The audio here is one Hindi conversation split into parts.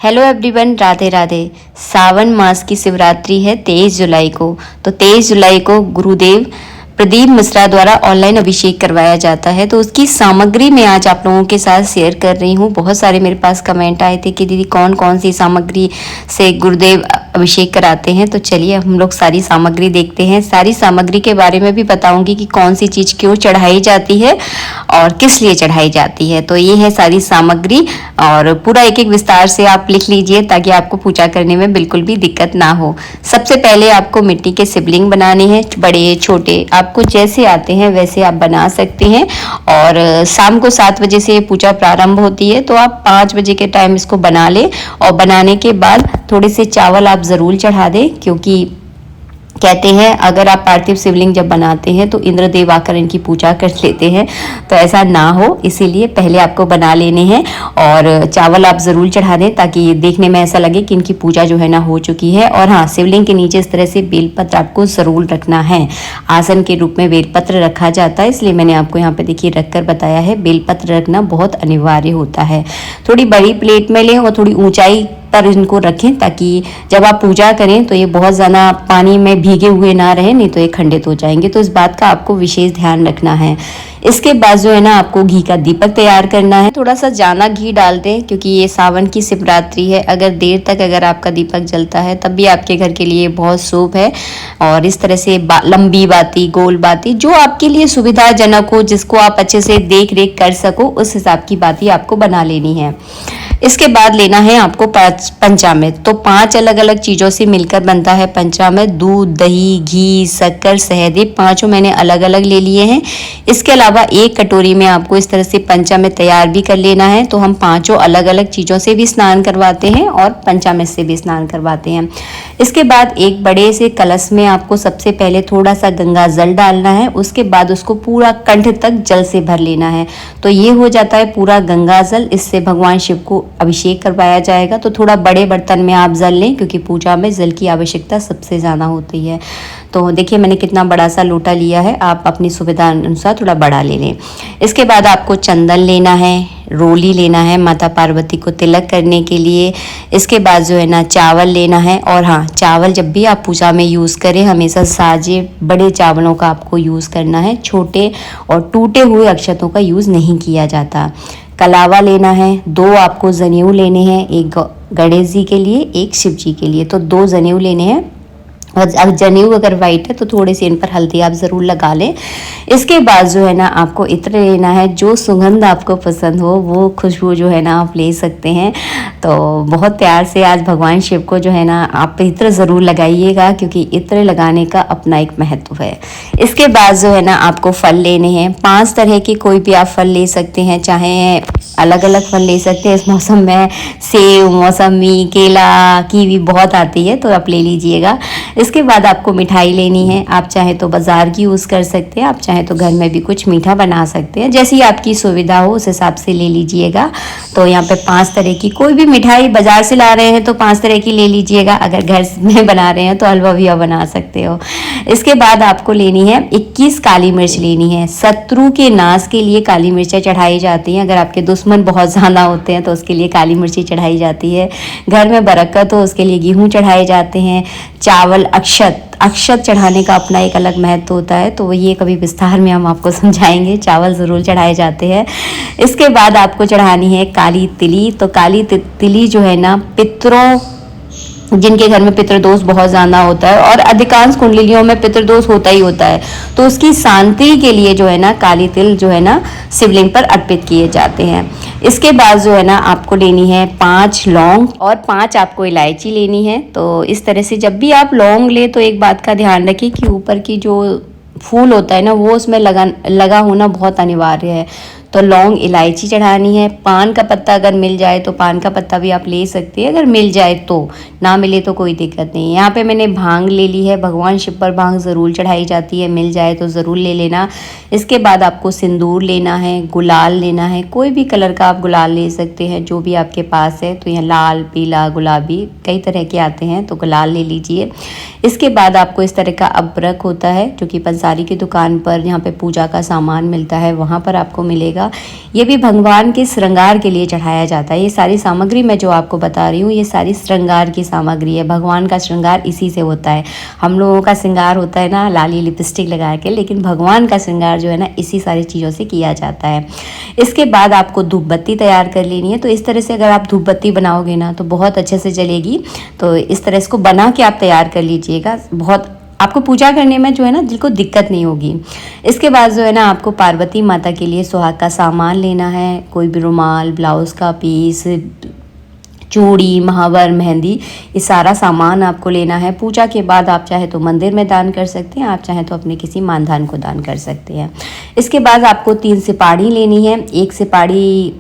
Hello everyone, Radhe Radhe. सावन मास की शिवरात्रि है 23 जुलाई को। तो 23 जुलाई को गुरुदेव प्रदीप मिश्रा द्वारा ऑनलाइन अभिषेक करवाया जाता है। तो उसकी सामग्री मैं आज आप लोगों के साथ शेयर कर रही हूँ। बहुत सारे मेरे पास कमेंट आए थे कि दीदी कौन कौन सी सामग्री से गुरुदेव अभिषेक कराते हैं। तो चलिए हम लोग सारी सामग्री देखते हैं। सारी सामग्री के बारे में भी बताऊंगी कि कौन सी चीज़ क्यों चढ़ाई जाती है और किस लिए चढ़ाई जाती है। तो ये है सारी सामग्री और पूरा एक एक विस्तार से आप लिख लीजिए ताकि आपको पूजा करने में बिल्कुल भी दिक्कत ना हो। सबसे पहले आपको मिट्टी के शिवलिंग बनाने हैं, बड़े छोटे आपको जैसे आते हैं वैसे आप बना सकते हैं। और शाम को 7 बजे से पूजा प्रारंभ होती है, तो आप 5 बजे के टाइम इसको बना लें। और बनाने के बाद थोड़े से चावल आप ज़रूर चढ़ा दें, क्योंकि कहते हैं अगर आप पार्थिव शिवलिंग जब बनाते हैं तो इंद्रदेव आकर इनकी पूजा कर लेते हैं। तो ऐसा ना हो, इसीलिए पहले आपको बना लेने हैं और चावल आप ज़रूर चढ़ा दें ताकि देखने में ऐसा लगे कि इनकी पूजा जो है ना हो चुकी है। और हाँ, शिवलिंग के नीचे इस तरह से बेलपत्र आपको ज़रूर रखना है। आसन के रूप में बेलपत्र रखा जाता है, इसलिए मैंने आपको यहाँ पर देखिए रख कर बताया है। बेलपत्र रखना बहुत अनिवार्य होता है। थोड़ी बड़ी प्लेट में लें और थोड़ी ऊंचाई पर इनको रखें ताकि जब आप पूजा करें तो ये बहुत ज़्यादा पानी में भीगे हुए ना रहें, नहीं तो ये खंडित हो जाएंगे। तो इस बात का आपको विशेष ध्यान रखना है। इसके बाद जो है ना आपको घी का दीपक तैयार करना है। थोड़ा सा ज़्यादा घी डाल दें क्योंकि ये सावन की शिवरात्रि है। अगर देर तक अगर आपका दीपक जलता है तब भी आपके घर के लिए बहुत शुभ है। और इस तरह से लंबी बाती, गोल बाती, जो आपके लिए सुविधाजनक हो, जिसको आप अच्छे से देख रेख कर सको, उस हिसाब की बाती आपको बना लेनी है। इसके बाद लेना है आपको पंचामृत। तो 5 अलग अलग चीज़ों से मिलकर बनता है पंचामृत। दूध, दही, घी, शक्कर, शहद, ये 5 मैंने अलग अलग ले लिए हैं। इसके अलावा एक कटोरी में आपको इस तरह से पंचामृत तैयार भी कर लेना है। तो हम 5 अलग अलग चीज़ों से भी स्नान करवाते हैं और पंचामृत से भी स्नान करवाते हैं। इसके बाद एक बड़े से कलश में आपको सबसे पहले थोड़ा सा गंगा जल डालना है। उसके बाद उसको पूरा कंठ तक जल से भर लेना है। तो ये हो जाता है पूरा गंगा जल। इससे भगवान शिव को अभिषेक करवाया जाएगा। तो थोड़ा बड़े बर्तन में आप जल लें क्योंकि पूजा में जल की आवश्यकता सबसे ज़्यादा होती है। तो देखिए मैंने कितना बड़ा सा लोटा लिया है, आप अपनी सुविधा अनुसार थोड़ा बड़ा ले लें। इसके बाद आपको चंदन लेना है, रोली लेना है माता पार्वती को तिलक करने के लिए। इसके बाद जो है ना चावल लेना है। और हाँ, चावल जब भी आप पूजा में यूज़ करें हमेशा साजे बड़े चावलों का आपको यूज़ करना है। छोटे और टूटे हुए अक्षतों का यूज़ नहीं किया जाता। कलावा लेना है। 2 आपको जनेऊ लेने हैं, एक गणेश जी के लिए, एक शिव जी के लिए। तो 2 जनेऊ लेने हैं। और अब जनेऊ अगर वाइट है तो थोड़े से इन पर हल्दी आप ज़रूर लगा लें। इसके बाद जो है ना आपको इत्र लेना है। जो सुगंध आपको पसंद हो वो खुशबू जो है ना आप ले सकते हैं। तो बहुत प्यार से आज भगवान शिव को जो है ना आप इत्र ज़रूर लगाइएगा क्योंकि इत्र लगाने का अपना एक महत्व है। इसके बाद जो है ना आपको फल लेने हैं। 5 तरह के कोई भी आप फल ले सकते हैं, चाहे अलग अलग फल ले सकते हैं। इस मौसम में सेब, मौसमी, केला, कीवी बहुत आती है तो आप ले लीजिएगा। इसके बाद आपको मिठाई लेनी है। आप चाहे तो बाज़ार की यूज़ कर सकते हैं, आप चाहे तो घर में भी कुछ मीठा बना सकते हैं। जैसी आपकी सुविधा हो उस हिसाब से ले लीजिएगा। तो यहाँ पे 5 तरह की कोई भी मिठाई बाज़ार से ला रहे हैं तो 5 तरह की ले लीजिएगा। अगर घर में बना रहे हैं तो हलवा भी आप बना सकते हो। इसके बाद आपको लेनी है 21 काली मिर्च लेनी है। शत्रु के नाश के लिए काली मिर्चें चढ़ाई जाती हैं। अगर आपके दुश्मन बहुत ज़्यादा होते हैं तो उसके लिए काली मिर्ची चढ़ाई जाती है। घर में बरकत हो उसके लिए गेहूँ चढ़ाए जाते हैं। चावल, अक्षत चढ़ाने का अपना एक अलग महत्व होता है, तो ये कभी विस्तार में हम आपको समझाएंगे। चावल ज़रूर चढ़ाए जाते हैं। इसके बाद आपको चढ़ानी है काली तिली। तो काली तिली जो है ना पितरों, जिनके घर में पितृदोष बहुत ज़्यादा होता है और अधिकांश कुंडलियों में पितृदोष होता ही होता है, तो उसकी शांति के लिए जो है ना काली तिल जो है ना शिवलिंग पर अर्पित किए जाते हैं। इसके बाद जो है ना आपको लेनी है 5 लौंग और 5 आपको इलायची लेनी है। तो इस तरह से जब भी आप लौंग ले तो एक बात का ध्यान रखिए कि ऊपर की जो फूल होता है ना वो उसमें लगा होना बहुत अनिवार्य है। तो लौंग, इलायची चढ़ानी है। पान का पत्ता अगर मिल जाए तो पान का पत्ता भी आप ले सकते हैं, अगर मिल जाए तो। ना मिले तो कोई दिक्कत नहीं है। यहाँ पे मैंने भांग ले ली है। भगवान शिव पर भांग ज़रूर चढ़ाई जाती है, मिल जाए तो ज़रूर ले लेना। इसके बाद आपको सिंदूर लेना है, गुलाल लेना है। कोई भी कलर का आप गुलाल ले सकते हैं जो भी आपके पास है। तो यहाँ लाल, पीला, गुलाबी कई तरह के आते हैं, तो गुलाल ले लीजिए। इसके बाद आपको इस तरह का अबरक होता है जो कि पंसारी की दुकान पर, यहाँ पे पूजा का सामान मिलता है, वहाँ पर आपको मिलेगा। होगा। ये भी भगवान के श्रृंगार के लिए चढ़ाया जाता है। ये सारी सामग्री मैं जो आपको बता रही हूँ, ये सारी श्रृंगार की सामग्री है। भगवान का श्रृंगार इसी से होता है। हम लोगों का श्रृंगार होता है ना लाली लिपस्टिक लगा के, लेकिन भगवान का श्रृंगार जो है ना इसी सारी चीज़ों से किया जाता है। इसके बाद आपको धूप बत्ती तैयार कर लेनी है। तो इस तरह से अगर आप धूप बत्ती बनाओगे ना तो बहुत अच्छे से जलेगी। तो इस तरह इसको बना के आप तैयार कर लीजिएगा। बहुत आपको पूजा करने में जो है ना दिल को दिक्कत नहीं होगी। इसके बाद जो है ना आपको पार्वती माता के लिए सुहाग का सामान लेना है। कोई भी रुमाल, ब्लाउज़ का पीस, चूड़ी, महावर, मेहंदी, ये सारा सामान आपको लेना है। पूजा के बाद आप चाहे तो मंदिर में दान कर सकते हैं, आप चाहे तो अपने किसी मानधान को दान कर सकते हैं। इसके बाद आपको 3 सिपाड़ी लेनी है। एक सिपाड़ी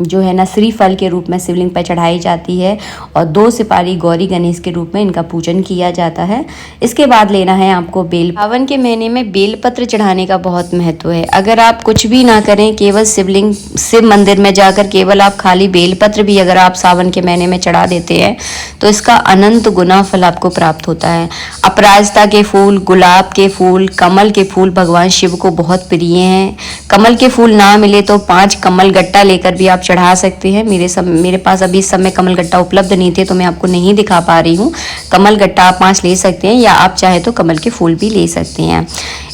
जो है ना श्रीफल के रूप में शिवलिंग पर चढ़ाई जाती है और 2 सिपारी गौरी गणेश के रूप में इनका पूजन किया जाता है। इसके बाद लेना है आपको बेल। सावन के महीने में बेलपत्र चढ़ाने का बहुत महत्व है। अगर आप कुछ भी ना करें, केवल शिव मंदिर में जाकर केवल आप खाली बेलपत्र भी अगर आप सावन के महीने में चढ़ा देते हैं तो इसका अनंत गुना फल आपको प्राप्त होता है। अपराजिता के फूल, गुलाब के फूल, कमल के फूल भगवान शिव को बहुत प्रिय हैं। कमल के फूल ना मिले तो 5 कमल गट्टा लेकर भी आप चढ़ा सकते हैं। मेरे पास अभी इस समय कमल गट्टा उपलब्ध नहीं थे तो मैं आपको नहीं दिखा पा रही हूँ। कमल गट्टा आप 5 ले सकते हैं या आप चाहे तो कमल के फूल भी ले सकते हैं।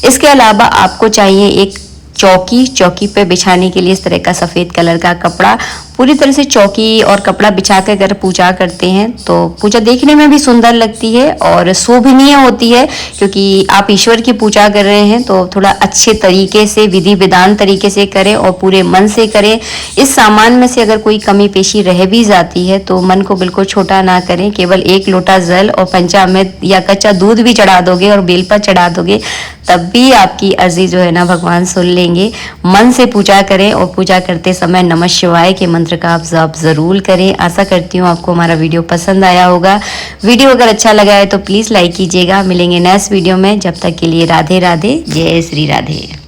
इसके अलावा आपको चाहिए एक चौकी पे बिछाने के लिए इस तरह का सफ़ेद कलर का कपड़ा। पूरी तरह से चौकी और कपड़ा बिछा कर अगर पूजा करते हैं तो पूजा देखने में भी सुंदर लगती है और शोभनीय होती है, क्योंकि आप ईश्वर की पूजा कर रहे हैं तो थोड़ा अच्छे तरीके से, विधि विधान तरीके से करें और पूरे मन से करें। इस सामान में से अगर कोई कमी पेशी रह भी जाती है तो मन को बिल्कुल छोटा ना करें। केवल 1 लोटा जल और पंचामृत या कच्चा दूध भी चढ़ा दोगे और बेलपत्र चढ़ा दोगे तब भी आपकी अर्जी जो है ना भगवान सुन लेंगे। मन से पूजा करें और पूजा करते समय नमः शिवाय के मंत्र का आप जाप जरूर करें। आशा करती हूँ आपको हमारा वीडियो पसंद आया होगा। वीडियो अगर अच्छा लगा है तो प्लीज़ लाइक कीजिएगा। मिलेंगे नेक्स्ट वीडियो में, जब तक के लिए राधे राधे, जय श्री राधे।